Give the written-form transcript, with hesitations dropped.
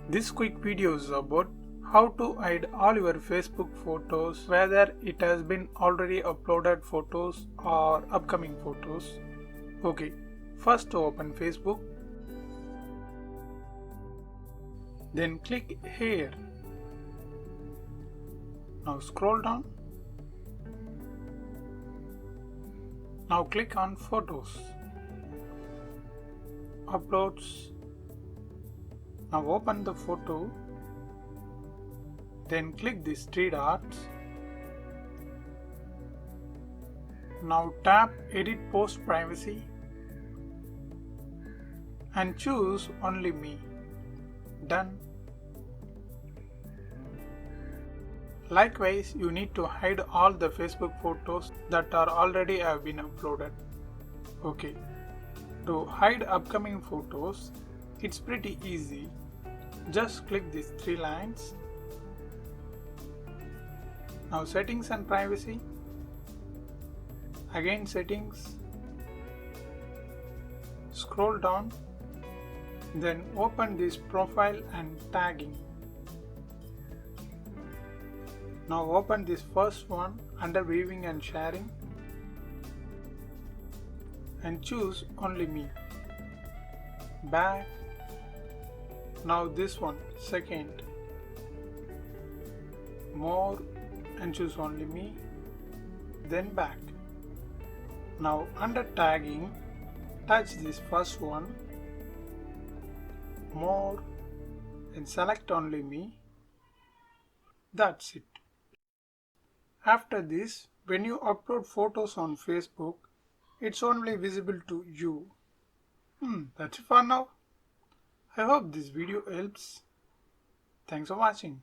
This quick video is about how to hide all your Facebook photos, whether it has been already uploaded photos or upcoming photos. Okay, first open Facebook, then click here. Now scroll down. Now click on Photos, Uploads. Now open the photo, then click these three dots. Now tap Edit Post Privacy and choose Only Me. Done. Likewise, you need to hide all the Facebook photos that are already have been uploaded. Okay, to hide upcoming photos, it's pretty easy. Just click these three lines. Now Settings and Privacy. Again Settings. Scroll down. Then open this Profile and Tagging. Now open this first one under Viewing and Sharing and choose Only Me. Back. Now this one, second. More and choose Only Me. Then back. Now under Tagging, touch this first one. More and select Only Me. That's it. After this, when you upload photos on Facebook, it's only visible to you. That's it for now. I hope this video helps. Thanks for watching.